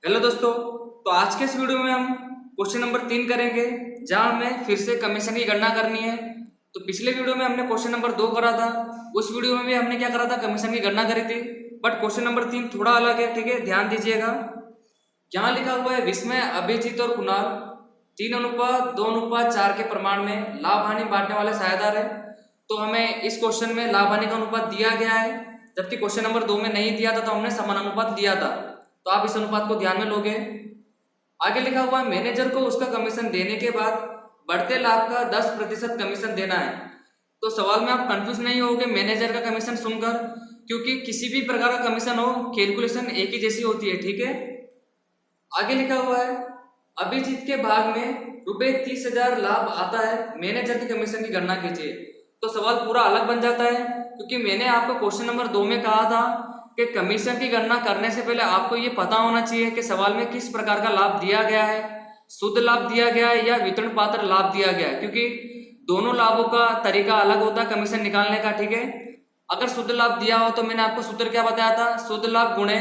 Hello दोस्तों। तो आज के इस वीडियो में हम क्वेश्चन नंबर 3 करेंगे, जहां हमें फिर से कमीशन की गणना करनी है। तो पिछले वीडियो में हमने क्वेश्चन नंबर 2 करा था, उस वीडियो में भी हमने क्या करा था, कमीशन की गणना करी थी। बट क्वेश्चन नंबर 3 थोड़ा अलग है, ठीक है, ध्यान दीजिएगा। यहाँ लिखा हुआ है विस्मय, अभिजीत और कुणाल 3:2:4 के प्रमाण में लाभ हानि बांटने वाले साझेदार है। तो हमें इस क्वेश्चन में लाभ हानि का अनुपात दिया गया है, जबकि क्वेश्चन नंबर 2 में नहीं दिया था, तो हमने समानुपात लिया था। तो आप इस अनुपात को ध्यान में लोगे। आगे लिखा हुआ है मैनेजर को उसका कमीशन देने के बाद बढ़ते लाभ का 10% कमीशन देना है। तो सवाल में आप कंफ्यूज नहीं होगे मैनेजर का कमीशन सुनकर, क्योंकि किसी भी प्रकार का कमीशन हो, कैलकुलेशन एक ही जैसी होती है, ठीक है। आगे लिखा हुआ है अभिजीत के भाग में रुपए 30,000 लाभ आता है, मैनेजर के कमीशन की गणना कीजिए। तो सवाल पूरा अलग बन जाता है, क्योंकि मैंने आपको क्वेश्चन नंबर 2 में कहा था कि कमीशन की गणना करने से पहले आपको ये पता होना चाहिए कि सवाल में किस प्रकार का लाभ दिया गया है, शुद्ध लाभ दिया गया है या वितरण पात्र लाभ दिया गया है, क्योंकि दोनों लाभों का तरीका अलग होता है कमीशन निकालने का, ठीक है। अगर शुद्ध लाभ दिया हो तो मैंने आपको सूत्र क्या बताया था, शुद्ध लाभ गुणे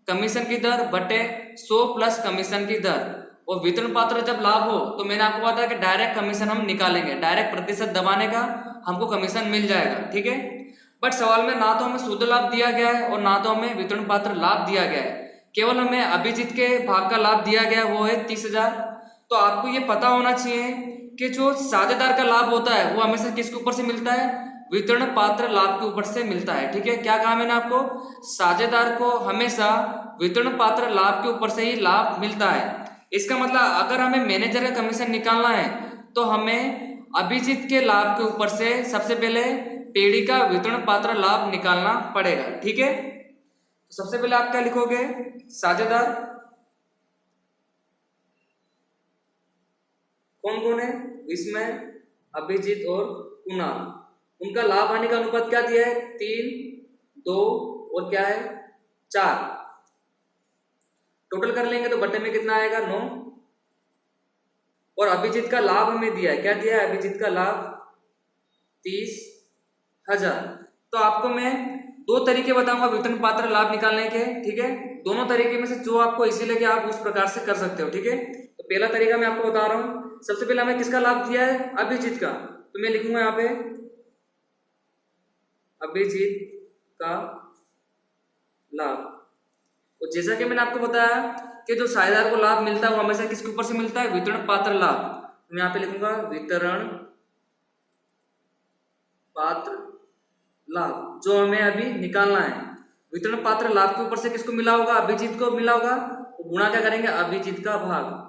कमीशन की दर बटे 100 प्लस कमीशन की दर। और वितरण पात्र जब लाभ हो तो मैंने आपको बताया कि डायरेक्ट कमीशन हम निकालेंगे, डायरेक्ट प्रतिशत दबाने का हमको कमीशन मिल जाएगा, ठीक है। बट सवाल में ना तो हमें शुद्ध लाभ दिया गया है और ना तो हमें वितरण पात्र लाभ दिया गया है, केवल हमें अभिजीत के भाग का लाभ दिया गया है, वो है 30,000। तो आपको ये पता होना चाहिए कि जो साझेदार का लाभ होता है वो हमेशा किसके ऊपर से मिलता है, वितरण पात्र लाभ के ऊपर से मिलता है, ठीक है। क्या कहा मैंने आपको, साझेदार को हमेशा वितरण पात्र लाभ के ऊपर से ही लाभ मिलता है। इसका मतलब अगर हमें मैनेजर का कमीशन निकालना है तो हमें अभिजीत के लाभ के ऊपर से सबसे पहले पेड़ी का वितरण पात्र लाभ निकालना पड़ेगा, ठीक है। तो सबसे पहले आप क्या लिखोगे, साझेदार कौन कौन है, इसमें अभिजीत और कुणाल, उनका लाभ हानि का अनुपात क्या दिया है, 3:2 और क्या है 4। टोटल कर लेंगे तो बट्टे में कितना आएगा, 9। और अभिजीत का लाभ हमें दिया है, क्या दिया है, अभिजीत का लाभ 30,000। तो आपको मैं 2 तरीके बताऊंगा वितरण पात्र लाभ निकालने के, ठीक है। दोनों तरीके में से जो आपको इजी लगे आप उस प्रकार से कर सकते हो, ठीक है। तो पहला तरीका मैं आपको बता रहा हूं। सबसे पहले हमें किसका लाभ दिया है, अभिजीत का। तो मैं लिखूंगा यहाँ पे अभिजीत का लाभ। और जैसा कि मैंने आपको बताया कि जो साझेदार को लाभ मिलता है वो हमेशा किसके ऊपर से मिलता है, वितरण पात्र लाभ। तो मैं यहाँ पे लिखूंगा वितरण पात्र लाभ, जो हमें अभी निकालना है। वितरण पात्र लाभ के ऊपर से किसको मिला होगा, अभिजीत को मिला होगा। तो गुणा क्या करेंगे, अभिजीत का भाग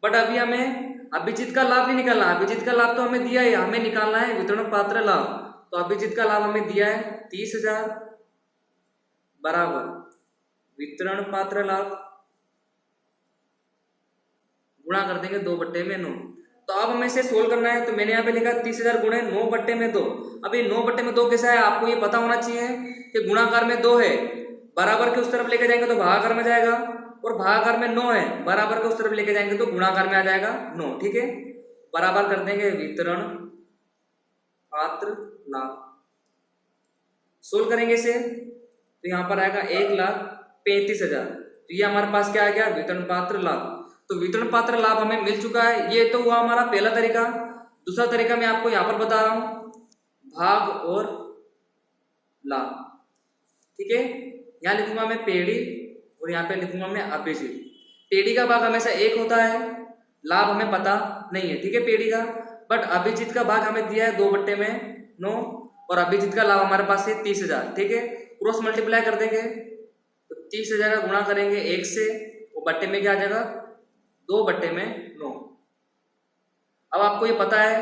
बट अभी हमें अभिजीत का लाभ नहीं निकालना, अभिजीत का लाभ तो हमें दिया है, हमें निकालना है वितरण पात्र लाभ। तो अभिजीत का लाभ हमें दिया है 30,000 बराबर वितरण पात्र लाभ गुणा कर देंगे 2/9। तो अब हमें इसे सोल्व करना है। तो मैंने यहाँ पे लिखा 30,000 गुणे 9/2। अभी 9/2 कैसा है आपको ये पता होना चाहिए कि गुणाकार में 2 है, बराबर के उस तरफ लेके जाएंगे तो भागाकार में जाएगा, और भागाकार में 9 है, बराबर के उस तरफ लेके जाएंगे तो गुणाकार में आ जाएगा 9, ठीक है। बराबर कर देंगे वितरण पात्र लाभ। सोल्व करेंगे इसे तो यहाँ पर आएगा 1,35,000। तो ये हमारे पास क्या आ गया, वितरण पात्र लाभ। तो वितरण पात्र लाभ हमें मिल चुका है। ये तो हुआ हमारा पहला तरीका। दूसरा तरीका मैं आपको यहाँ पर बता रहा हूं, भाग और लाभ, ठीक है। यहाँ लिखूंगा मैं पेड़ी और यहाँ पे लिखूंगा मैं अभिजीत। पेड़ी का भाग हमेशा 1 होता है, लाभ हमें पता नहीं है, ठीक है, पेड़ी का। बट अभिजीत का भाग हमें दिया है 2/9 और अभिजीत का लाभ हमारे पास है 30,000, ठीक है। क्रॉस मल्टीप्लाई कर देंगे तो 30,000 का गुणा करेंगे 1 से, वो बट्टे में क्या आ जाएगा, 2/9। अब आपको ये पता है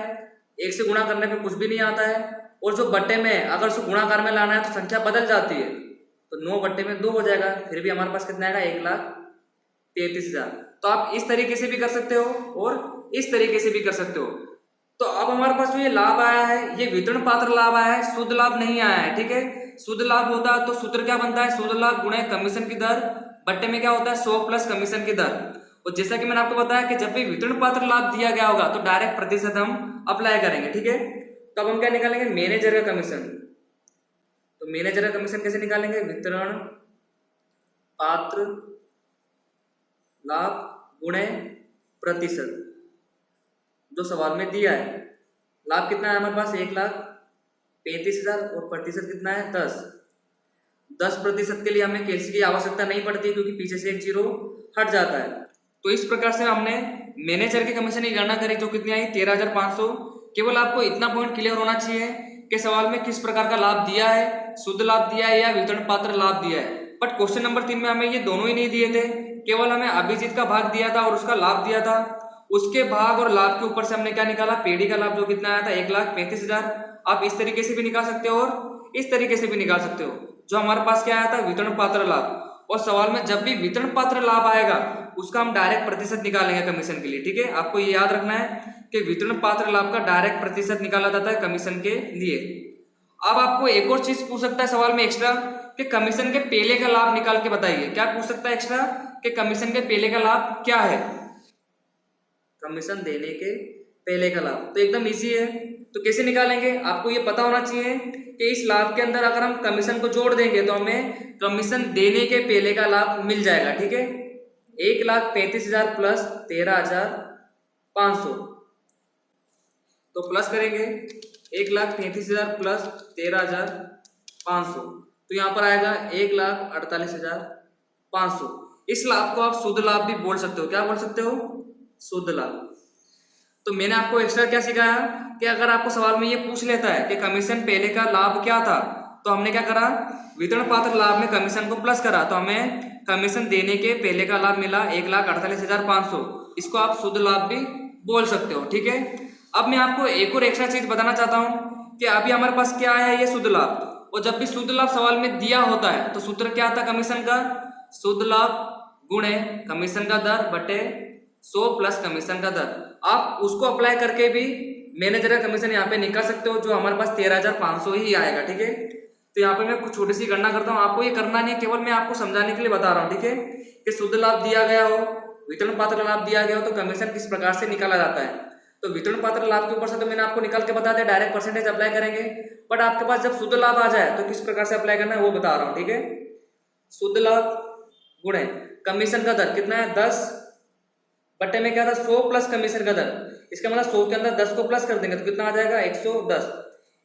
1 से गुणा करने पे कुछ भी नहीं आता है, और जो बट्टे में अगर उसको गुणाकार में लाना है तो संख्या बदल जाती है, तो 9/2 हो जाएगा। फिर भी हमारे पास कितना आएगा, 1,33,000। तो आप इस तरीके से भी कर सकते हो और इस तरीके से भी कर सकते हो। तो अब हमारे पास जो ये लाभ आया है ये वितरण पात्र लाभ आया है, शुद्ध लाभ नहीं आया है, ठीक है। शुद्ध लाभ होता तो सूत्र क्या बनता है, शुद्ध लाभ गुणे कमीशन की दर बट्टे में क्या होता है, 100 प्लस कमीशन की दर। और जैसा कि मैंने आपको बताया कि जब भी वितरण पात्र लाभ दिया गया होगा तो डायरेक्ट प्रतिशत हम अप्लाई करेंगे, ठीक है। तो अब हम क्या निकालेंगे, मैनेजर का कमीशन। तो मैनेजर का कमीशन कैसे निकालेंगे? वितरण पात्र लाभ गुणे प्रतिशत, जो सवाल में दिया है। लाभ कितना है हमारे पास? 1,35,000 और प्रतिशत कितना है? 10% के लिए हमें कैलसी की आवश्यकता नहीं पड़ती क्योंकि पीछे से एक जीरो हट जाता है। तो इस प्रकार से हमने मैनेजर के कमीशन की गणना करी जो कितनी आई? 13,500। केवल आपको इतना पॉइंट क्लियर होना चाहिए कि सवाल में किस प्रकार का लाभ दिया है, शुद्ध लाभ दिया है या वितरण पात्र लाभ दिया है। बट क्वेश्चन नंबर 3 में हमें ये दोनों ही नहीं दिए थे, केवल हमें अभिजीत का भाग दिया था और उसका लाभ दिया था। उसके भाग और लाभ के ऊपर से हमने क्या निकाला? पेडी का लाभ जो कितना आया था? 1,35,000। आप इस तरीके से भी निकाल सकते हो और इस तरीके से भी निकाल सकते हो। जो हमारे पास क्या आया था? वितरण पात्र लाभ। और सवाल में जब भी वितरण पात्र लाभ आएगा उसका हम डायरेक्ट प्रतिशत निकालेंगे कमीशन के लिए। ठीक है, आपको ये याद रखना है कि वितरण पात्र लाभ का डायरेक्ट प्रतिशत निकाला जाता है कमीशन के लिए। अब आपको एक और चीज पूछ सकता है सवाल में एक्स्ट्रा कि कमीशन के पहले का लाभ निकाल के बताइए। क्या पूछ सकता है एक्स्ट्रा कि कमीशन के पहले का लाभ क्या है? कमीशन देने के पहले का लाभ। तो एकदम इजी है, तो कैसे निकालेंगे? आपको ये पता होना चाहिए कि इस लाभ के अंदर अगर हम कमीशन को जोड़ देंगे तो हमें कमीशन देने के पहले का लाभ मिल जाएगा। ठीक है, 1,35,000 प्लस 13,500, तो प्लस करेंगे 1,35,000 प्लस 13,500, तो यहाँ पर आएगा 1,48,500। इस लाभ को आप शुद्ध लाभ भी बोल सकते हो। क्या बोल सकते हो? शुद्ध लाभ। तो मैंने आपको एक्स्ट्रा क्या सिखाया कि अगर आपको सवाल में ये पूछ लेता है कि कमीशन पहले का लाभ क्या था, तो हमने क्या करा? वितरण पात्र लाभ में कमीशन को प्लस करा, तो हमें कमीशन देने के पहले का लाभ मिला 1,48,500। इसको आप शुद्ध लाभ भी बोल सकते हो। ठीक है, अब मैं आपको एक और एक्स्ट्रा चीज बताना चाहता हूँ कि अभी हमारे पास क्या है? ये शुद्ध लाभ। और जब भी शुद्ध लाभ सवाल में दिया होता है तो सूत्र क्या था कमीशन का? शुद्ध लाभ गुणे कमीशन का दर बटे 100 प्लस कमीशन का दर। आप उसको अप्लाई करके भी मैनेजर का कमीशन यहाँ पे निकाल सकते हो, जो हमारे पास 13,500 ही आएगा। ठीक है, तो यहाँ पे मैं कुछ छोटी सी गणना करता हूँ, आपको ये करना नहीं है, केवल मैं आपको समझाने के लिए बता रहा हूँ। ठीक है, कि शुद्ध लाभ दिया गया हो, वितरण पात्र लाभ दिया गया हो तो कमीशन किस प्रकार से निकाला जाता है। तो वितरण पात्र लाभ के ऊपर से तो मैंने आपको निकाल के बता दिया, डायरेक्ट परसेंटेज अप्लाई करेंगे। बट आपके पास जब शुद्ध लाभ आ जाए तो किस प्रकार से अप्लाई करना है वो बता रहा हूँ। ठीक है, शुद्ध लाभ गुणे कमीशन का दर कितना है? 10 बटे में क्या था? 100 प्लस कमीशन का दर। इसका मतलब 100 के अंदर 10 को प्लस कर देंगे तो कितना आ जाएगा? 110।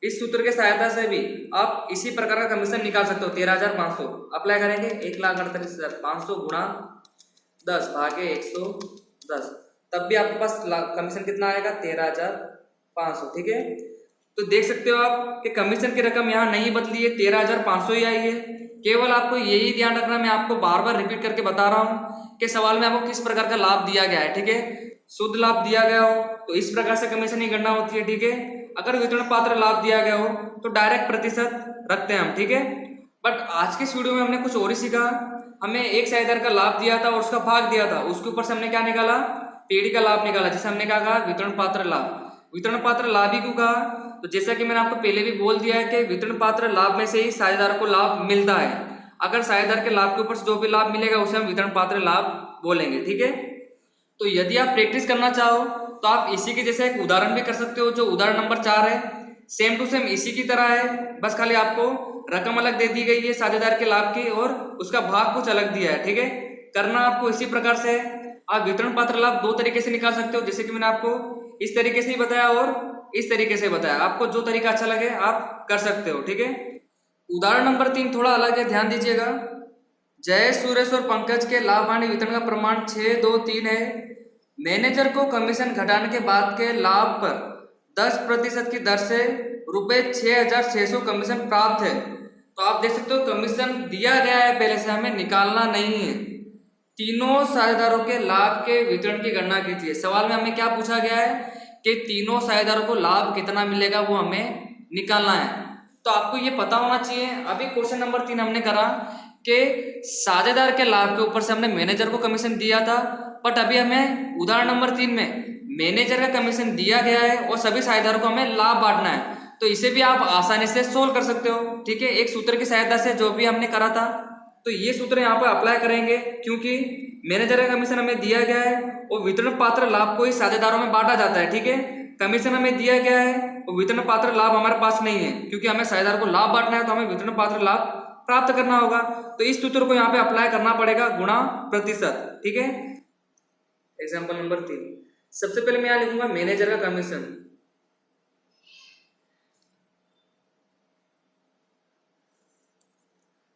इस सूत्र के सहायता से भी आप इसी प्रकार का कमीशन निकाल सकते हो। 13,500 अप्लाई करेंगे, 1,48,500 गुणा 10 भागे 110, तब भी आपके पास कमीशन कितना आएगा? 13,500। ठीक है, तो देख सकते हो आप कि कमीशन की रकम यहाँ नहीं बदली है, 13,500 ही आई है। केवल आपको यही ध्यान रखना, मैं आपको बार बार रिपीट करके बता रहा हूँ कि सवाल में आपको किस प्रकार का लाभ दिया गया है। ठीक है, शुद्ध लाभ दिया गया हो तो इस प्रकार से कमीशन की गणना होती है। ठीक है, अगर वितरण पात्र लाभ दिया गया हो तो डायरेक्ट प्रतिशत रखते हैं हम। ठीक है, बट आज के इस वीडियो में हमने कुछ और ही सीखा। हमें एक साझेदार का लाभ दिया था और उसका भाग दिया था, उसके ऊपर से हमने क्या निकाला? पेड़ी का लाभ निकाला, जिसे हमने क्या कहा? वितरण पात्र लाभ। वितरण पात्र लाभ ही क्यों कहा? तो जैसा कि मैंने आपको पहले भी बोल दिया है कि वितरण पात्र लाभ में से ही साझेदार को लाभ मिलता है। अगर साझेदार के लाभ के ऊपर से जो भी लाभ मिलेगा उसे हम वितरण पात्र लाभ बोलेंगे। ठीक है, तो यदि आप प्रैक्टिस करना चाहो तो आप इसी के जैसे एक उदाहरण भी कर सकते हो, जो उदाहरण नंबर 4 है। सेम टू सेम इसी की तरह है, बस खाली आपको रकम अलग दे दी गई है साझेदार के लाभ की और उसका भाग कुछ अलग दिया है। ठीक है, करना आपको इसी प्रकार से। आप वितरण पात्र लाभ दो तरीके से निकाल सकते हो, जैसे कि मैंने आपको इस तरीके से ही बताया और इस तरीके से बताया। आपको जो तरीका अच्छा लगे आप कर सकते हो। ठीक है, उदाहरण नंबर 3 थोड़ा अलग है, ध्यान दीजिएगा। जय, सुरेश और पंकज के लाभ हानि वितरण का प्रमाण 623 है। मैनेजर को कमीशन घटाने के बाद के लाभ पर 10% की दर से ₹6,600 कमीशन प्राप्त है। तो आप देख सकते हो कमीशन दिया गया है पहले से, हमें निकालना नहीं है। तीनों साझेदारों के लाभ के वितरण की गणना कीजिए। सवाल में हमें क्या पूछा गया है कि तीनों साझेदारों को लाभ कितना मिलेगा वो हमें निकालना है। तो आपको ये पता होना चाहिए। अभी क्वेश्चन नंबर 3 हमने करा कि साझेदार के लाभ के ऊपर से हमने मैनेजर को कमीशन दिया था, बट अभी हमें उदाहरण नंबर 3 में मैनेजर का कमीशन दिया गया है और सभी साझेदारों को हमें लाभ बांटना है। तो इसे भी आप आसानी से सोल्व कर सकते हो। ठीक है, एक सूत्र की सहायता से जो भी हमने करा था, तो ये सूत्र यहाँ पर अप्लाई करेंगे क्योंकि मैनेजर का कमीशन हमें दिया गया है और वितरण पात्र लाभ को ही साझेदारों में बांटा जाता है, ठीक है। कमीशन हमें दिया गया है और वितरण पात्र लाभ हमारे पास नहीं है, क्योंकि हमें साझेदार को लाभ बांटना है तो हमें वितरण पात्र लाभ प्राप्त करना होगा। तो इस सूत्र को यहाँ पे अप्लाई करना पड़ेगा, गुणा प्रतिशत, ठीक है। एग्जाम्पल नंबर 3, सबसे पहले मैं यहाँ लिखूंगा मैनेजर का कमीशन।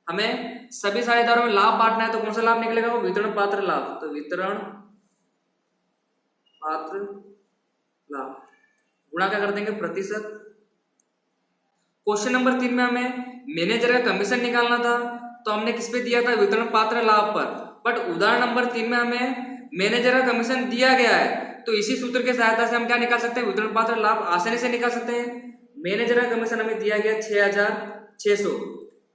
हमें सभी साझेदारों में लाभ बांटना है तो कौन सा लाभ निकलेगा, वो वितरण पात्र लाभ। तो वितरण पात्र लाभ गुणा क्या कर देंगे, प्रतिशत। क्वेश्चन नंबर 3 में हमें मैनेजर का कमीशन निकालना था तो हमने किस पे दिया था, वितरण पात्र लाभ पर। बट उदाहरण नंबर 3 में हमें मैनेजर का कमीशन दिया गया है तो इसी सूत्र की सहायता से हम क्या निकाल सकते हैं, वितरण पात्र लाभ आसानी से निकाल सकते हैं। मैनेजर का कमीशन हमें दिया गया 6600,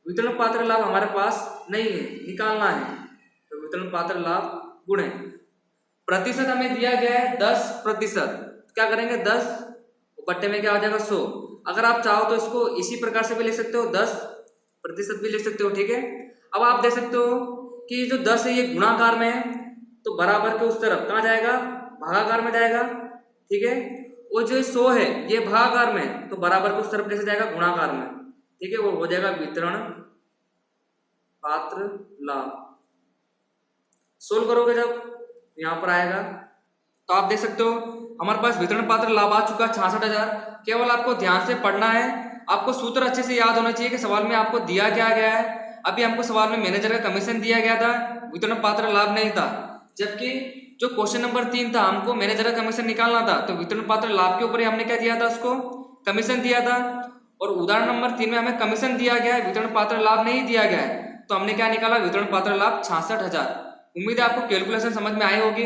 वितरण पात्र लाभ हमारे पास नहीं है, निकालना है तो वितरण पात्र लाभ गुणे प्रतिशत हमें दिया गया है 10%। क्या करेंगे 10 बट्टे में क्या हो जाएगा 100। अगर आप चाहो तो इसको इसी प्रकार से भी लिख सकते हो, 10% भी लिख सकते हो, ठीक है। अब आप देख सकते हो कि जो 10 है ये गुणाकार में है तो बराबर के उस तरफ कहाँ जाएगा, भागाकार में जाएगा, ठीक है। और जो 100 है ये भागाकार में तो बराबर के उस तरफ कैसे जाएगा, गुणाकार में, ठीक है। वो हो जाएगा वितरण पात्र लाभ। सोल्व करोगे जब यहाँ पर आएगा तो आप देख सकते हो हमारे पास वितरण पात्र लाभ आ चुका 66,000। केवल आपको ध्यान से पढ़ना है, आपको सूत्र अच्छे से याद होना चाहिए कि सवाल में आपको दिया क्या गया है। अभी हमको सवाल में मैनेजर का कमीशन दिया गया था, वितरण पात्र लाभ नहीं था। जबकि जो क्वेश्चन नंबर 3 था हमको मैनेजर का कमीशन निकालना था तो वितरण पात्र लाभ के ऊपर ही हमने क्या दिया था, उसको कमीशन दिया था। और उदाहरण नंबर 3 में हमें कमीशन दिया गया है, वितरण पात्र लाभ नहीं दिया गया है, तो हमने क्या निकाला, वितरण पात्र लाभ 66,000। उम्मीद है आपको कैलकुलेशन समझ में आई होगी।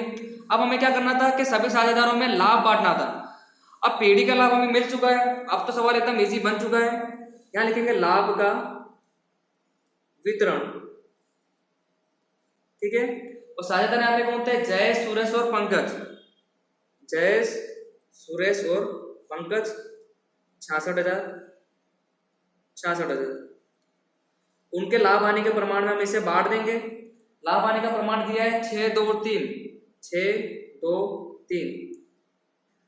अब हमें क्या करना था कि सभी साझेदारों में लाभ बांटना था। अब पीढ़ी का लाभ हमें मिल चुका है, अब तो सवाल एकदम इजी बन चुका है। यहां लिखेंगे लाभ का वितरण, ठीक है। और साझेदार यहाँ पे कौन थे, जय, सुरेश और पंकज। जय, सुरेश और पंकज 66,000। उनके लाभ हानि के प्रमाण में हम इसे बांट देंगे। लाभ हानि का प्रमाण दिया है 6, 2 और 3, 6, 2, 3।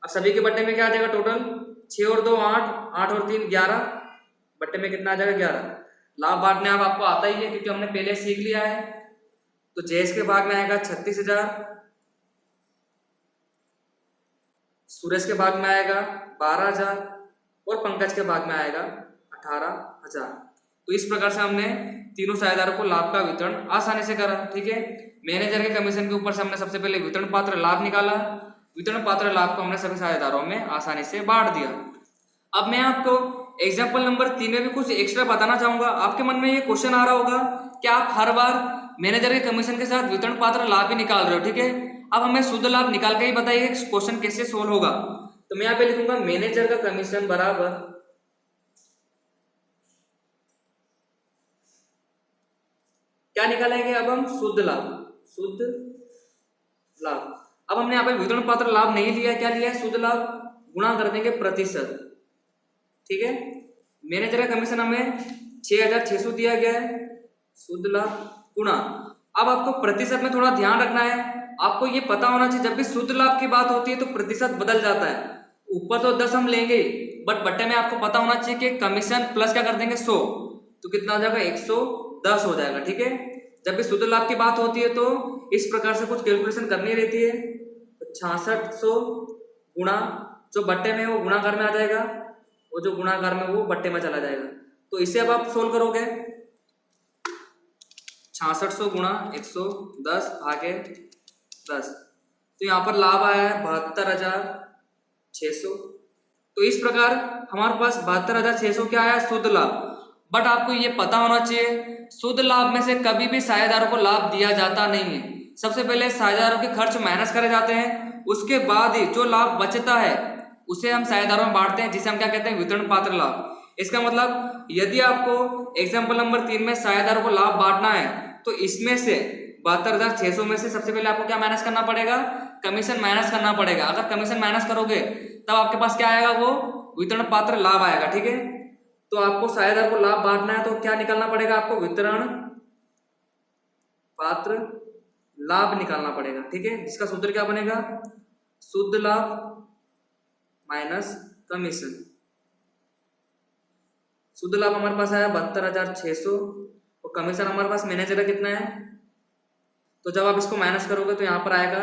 अब सभी के बट्टे में क्या आ जाएगा, टोटल 6 और 2 8, 8 और 3 11, बट्टे में कितना आ जाएगा 11। लाभ बांटने अब आपको आता ही है क्योंकि हमने पहले सीख लिया है। तो जयेश के भाग में आएगा 36,000, सुरेश के भाग में आएगा 12,000 और पंकज के भाग में आएगा 18,000। तो इस प्रकार से हमने तीनों साझेदारों को लाभ का वितरण आसानी से करा, ठीक है। मैनेजर के कमीशन के ऊपर से हमने सबसे पहले वितरण पात्र लाभ निकाला, वितरण पात्र लाभ को हमने सभी साझेदारों में आसानी से बांट दिया। अब मैं आपको एग्जाम्पल नंबर 3 में भी कुछ एक्स्ट्रा बताना चाहूंगा। आपके मन में ये क्वेश्चन आ रहा होगा कि आप हर बार मैनेजर के कमीशन के साथ वितरण पात्र लाभ ही निकाल रहे हो, ठीक है। अब हमें शुद्ध लाभ निकाल के ही बताइए क्वेश्चन कैसे सोल्व होगा। तो मैं यहाँ पे लिखूंगा मैनेजर का कमीशन बराबर क्या निकालेंगे, अब हम शुद्ध लाभ। अब हमने यहाँ पे वितरण पात्र लाभ नहीं लिया, क्या लिया है, शुद्ध लाभ, गुणा कर देंगे प्रतिशत, ठीक है। मैनेजर का कमीशन हमें 6,600 दिया गया है, शुद्ध लाभ गुणा। अब आपको प्रतिशत में थोड़ा ध्यान रखना है, आपको ये पता होना चाहिए जब भी शुद्ध लाभ की बात होती है तो प्रतिशत बदल जाता है। ऊपर तो 10 हम लेंगे बट बट्टे में आपको पता होना चाहिए कि कमीशन प्लस क्या कर देंगे 100, तो कितना हो जाएगा 110 हो जाएगा, ठीक है। जब भी शुद्ध लाभ की बात होती है तो इस प्रकार से कुछ कैलकुलेशन करनी रहती है। तो 6600 गुणा जो बट्टे में वो गुणाकार में आ जाएगा, वो जो गुणाकार में वो बट्टे में चला जाएगा। तो इसे अब आप सोल्व करोगे 6600 गुणा 110 भागे 10, तो यहाँ पर लाभ आया है 72,600। तो इस प्रकार हमारे पास 72,600 क्या आया, शुद्ध लाभ। बट आपको ये पता होना चाहिए शुद्ध लाभ में से कभी भी साझेदारों को लाभ दिया जाता नहीं है। सबसे पहले साझेदारों के खर्च माइनस करे जाते हैं, उसके बाद ही जो लाभ बचता है उसे हम साझेदारों में बांटते हैं, जिसे हम क्या कहते हैं, वितरण पात्र लाभ। इसका मतलब यदि आपको एग्जाम्पल नंबर 3 में साझेदारों को लाभ बांटना है तो इसमें से 72,600 में से सबसे पहले आपको क्या माइनस करना पड़ेगा, कमीशन माइनस करना पड़ेगा। अगर कमीशन माइनस करोगे तब आपके पास क्या आएगा, वो वितरण पात्र लाभ आएगा, ठीक है। तो आपको साझेदार को लाभ बांटना है तो क्या निकालना पड़ेगा आपको, वितरण पात्र लाभ निकालना पड़ेगा, ठीक है, जिसका सूत्र क्या बनेगा, शुद्ध लाभ माइनस कमीशन। शुद्ध लाभ हमारे पास आया 72,600 और कमीशन हमारे पास मैनेजर का कितना है, तो जब आप इसको माइनस करोगे तो यहाँ पर आएगा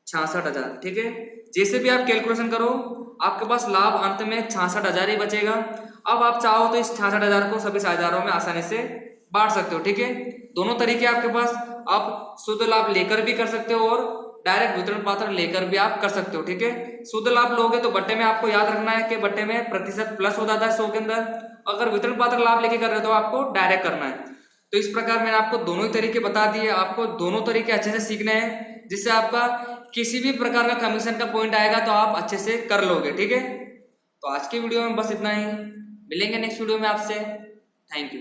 66,000, ठीक है। जैसे भी आप कैलकुलेशन करो आपके पास लाभ अंत में 66,000 ही बचेगा। अब आप चाहो तो इस 66,000 को सभी साझेदारों में आसानी से बांट सकते हो, ठीक है। दोनों तरीके आपके पास, आप शुद्ध लाभ लेकर भी कर सकते हो और डायरेक्ट वितरण पात्र लेकर भी आप कर सकते हो, ठीक है। शुद्ध लाभ लोगे तो बट्टे में आपको याद रखना है कि बट्टे में प्रतिशत प्लस हो जाता है 100 के अंदर। अगर वितरण पात्र लाभ लेके कर रहे हो तो आपको डायरेक्ट करना है। तो इस प्रकार मैंने आपको दोनों ही तरीके बता दिए, आपको दोनों तरीके अच्छे से सीखने हैं, जिससे आपका किसी भी प्रकार का कमीशन का पॉइंट आएगा तो आप अच्छे से कर लोगे, ठीक है। तो आज की वीडियो में बस इतना ही, मिलेंगे नेक्स्ट वीडियो में आपसे। Thank you.